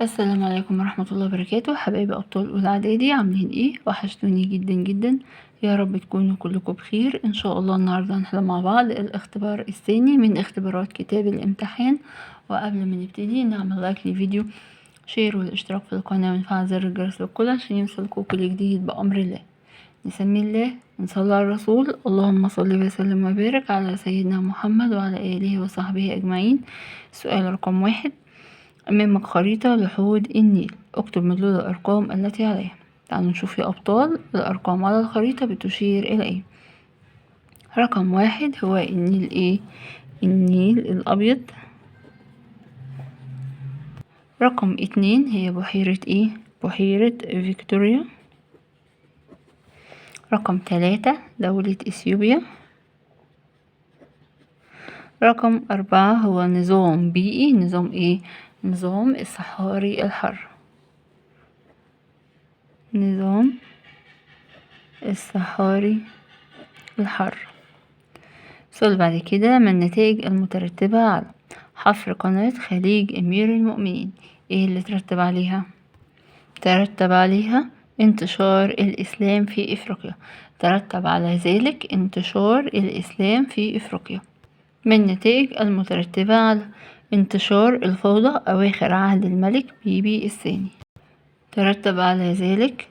السلام عليكم ورحمة الله وبركاته. حبايبي أبطال أولى إعدادي، عاملين ايه؟ وحشتوني جدا جدا. يا رب تكونوا كلكم بخير إن شاء الله. النهاردة هنحل مع بعض الاختبار الثاني من اختبارات كتاب الامتحان. وقبل ما نبتدي نعمل لايك للفيديو، شير والاشتراك في القناة ونفعل زر الجرس للكل عشان يوصلكوا كل جديد بأمر الله. نسمي الله ونصلي على الرسول. اللهم صل وسلم وبارك على سيدنا محمد وعلى آله وصحبه أجمعين. سؤال رقم 1: أمامك خريطة لحوض النيل، اكتب مدلول الأرقام التي عليها. تعالوا نشوف يا أبطال الأرقام على الخريطة بتشير إلى إيه. رقم 1 هو النيل إيه؟ النيل الأبيض. رقم 2 هي بحيرة إيه؟ بحيرة فيكتوريا. رقم 3 دولة إثيوبيا. رقم 4 هو نظام بيئي. نظام إيه؟ نظام الصحاري الحر. نظام الصحاري الحر. السؤال بعد كده: ما النتائج المترتبة على حفر قناة خليج أمير المؤمنين؟ ايه اللي ترتب عليها؟ ترتب عليها انتشار الإسلام في إفريقيا. ترتب على ذلك انتشار الإسلام في إفريقيا. من النتائج المترتبة على انتشار الفوضى أواخر عهد الملك بيبي الثاني. ترتب على ذلك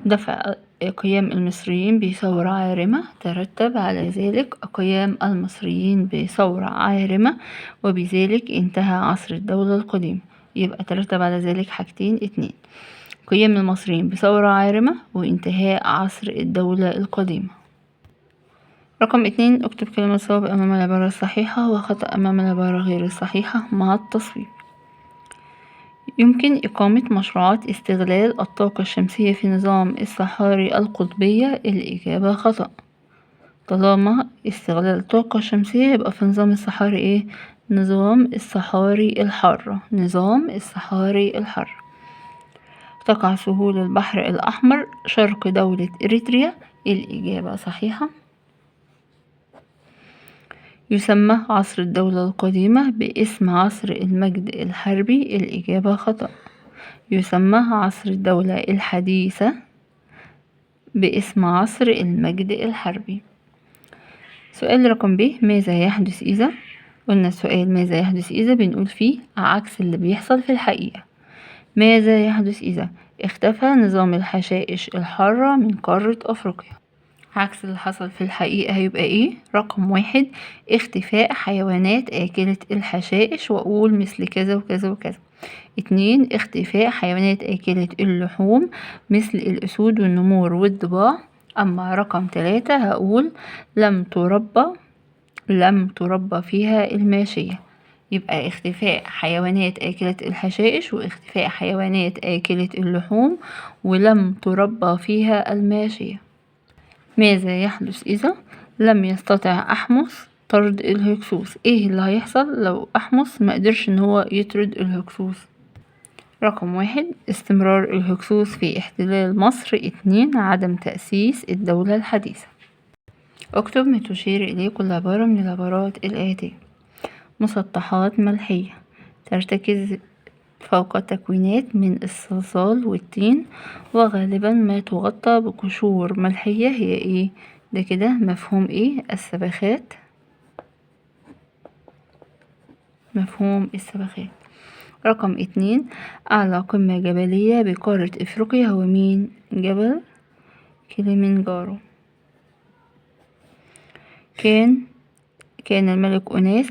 دفع قيام المصريين بثورة عارمة. ترتب على ذلك قيام المصريين بثورة عارمة، وبذلك انتهى عصر الدولة القديمة. يبقى ترتب على ذلك حاجتين اتنين: قيام المصريين بثورة عارمة وانتهاء عصر الدولة القديمة. رقم 2: اكتب كلمة صواب أمام العبارة الصحيحة وخطأ أمام العبارة غير الصحيحة مع التصويب. يمكن إقامة مشروعات استغلال الطاقة الشمسية في نظام الصحاري القطبية. الإجابة خطأ. طالما استغلال الطاقة الشمسية يبقى في نظام الصحاري ايه؟ نظام الصحاري الحارة. نظام الصحاري الحارة. تقع سهول البحر الأحمر شرق دولة إريتريا. الإجابة صحيحة. يسمى عصر الدولة القديمة باسم عصر المجد الحربي. الإجابة خطأ. يسمى عصر الدولة الحديثة باسم عصر المجد الحربي. سؤال رقم ب: ماذا يحدث إذا؟ قلنا السؤال ماذا يحدث إذا بنقول فيه عكس اللي بيحصل في الحقيقة. ماذا يحدث إذا اختفى نظام الحشائش الحارة من قارة أفريقيا؟ عكس اللي حصل في الحقيقة هيبقى ايه؟ رقم 1: اختفاء حيوانات آكلة الحشائش، وأقول مثل كذا وكذا وكذا. 2: اختفاء حيوانات آكلة اللحوم مثل الأسود والنمور والضباع. أما رقم 3 هقول لم تربى فيها الماشية. يبقى اختفاء حيوانات آكلة الحشائش واختفاء حيوانات آكلة اللحوم ولم تربى فيها الماشية. ماذا يحدث إذا لم يستطع أحمس طرد الهكسوس؟ ايه اللي هيحصل لو أحمس ما قدرش ان هو يطرد الهكسوس؟ رقم 1: استمرار الهكسوس في احتلال مصر. 2: عدم تأسيس الدولة الحديثة. اكتب ما تشير إليه كل عبارة من العبارات الآتية. مسطحات ملحية ترتكز فوق تكوينات من الصلصال والطين، وغالبا ما تغطى بقشور ملحية. هي ايه ده كده؟ مفهوم ايه؟ السبخات. مفهوم السبخات. رقم 2: أعلى قمة جبلية بقارة إفريقيا هو مين؟ جبل كليمنجارو. كان الملك أوناس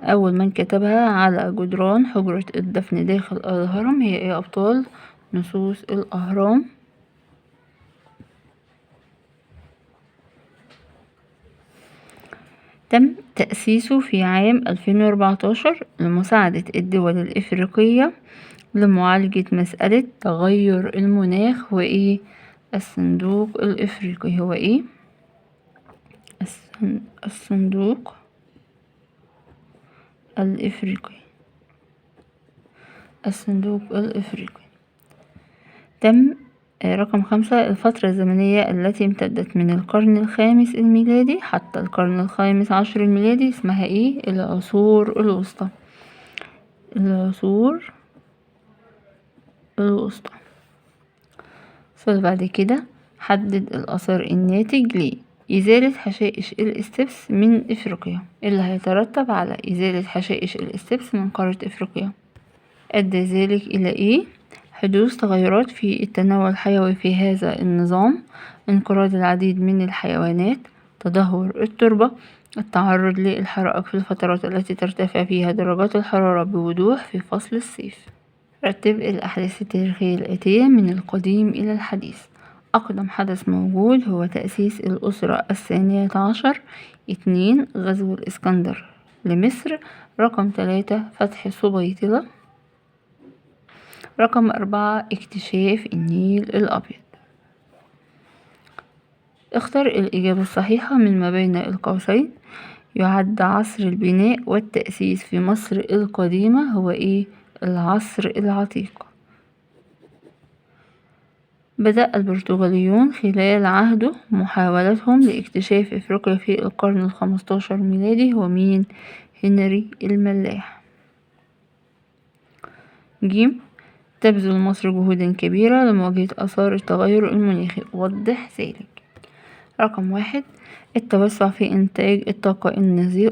أول من كتبها على جدران حجرة الدفن داخل الهرم. هي ايه أبطال؟ نصوص الأهرام. تم تأسيسه في عام 2014 لمساعدة الدول الإفريقية لمعالجة مسألة تغير المناخ. وإيه؟ الصندوق الإفريقي. هو إيه؟ الصندوق الإفريقي. الصندوق الإفريقي. تم رقم 5: الفترة الزمنية التي امتدت من القرن الخامس الميلادي حتى القرن الخامس عشر الميلادي اسمها ايه؟ العصور الوسطى. العصور الوسطى. السؤال بعد كده، حدد الأثر الناتج لإزالة حشائش الاستبس من إفريقيا. اللي هيترتب على إزالة حشائش الاستبس من قارة إفريقيا أدى ذلك إلى إيه؟ حدوث تغيرات في التنوع الحيوي في هذا النظام، انقراض العديد من الحيوانات، تدهور التربة، التعرض للحرائق في الفترات التي ترتفع فيها درجات الحرارة بوضوح في فصل الصيف. رتب الأحداث التاريخية الآتية من القديم إلى الحديث. أقدم حدث موجود هو تأسيس الأسرة 12. 2. غزو الإسكندر لمصر. رقم 3. فتح سبيطلة. رقم 4. اكتشاف النيل الأبيض. اختر الإجابة الصحيحة من ما بين القوسين. يعد عصر البناء والتأسيس في مصر القديمة هو العصر العتيق. بدأ البرتغاليون خلال عهده محاولتهم لاكتشاف إفريقيا في القرن 15 ميلادي هو مين؟ هنري الملاح. ج. تبذل مصر جهودا كبيرة لمواجهة آثار التغير المناخي، وضح ذلك. رقم 1. التوسع في إنتاج الطاقة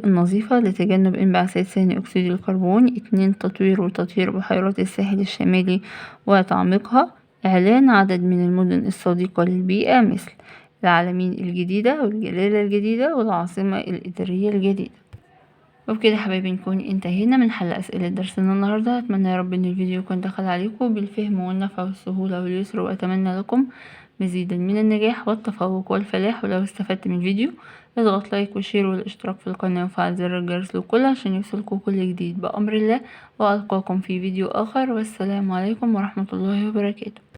النظيفة لتجنب انبعاثات ثاني أكسيد الكربون. 2. تطوير وتطهير بحيرات الساحل الشمالي وتعميقها. إعلان عدد من المدن الصديقة للبيئة مثل العلمين الجديدة والجلالة الجديدة والعاصمة الإدارية الجديدة. وبكده حبايبي نكون انتهينا من حل أسئلة درسنا النهاردة. أتمنى يا رب إن الفيديو يكون دخل عليكم بالفهم والنفع والسهولة واليسر، وأتمنى لكم مزيدا من النجاح والتفوق والفلاح. ولو استفدت من الفيديو اضغط لايك وشير والاشتراك في القناة وفعل زر الجرس للكل عشان يوصلكم كل جديد بأمر الله. وألقاكم في فيديو آخر، والسلام عليكم ورحمة الله وبركاته.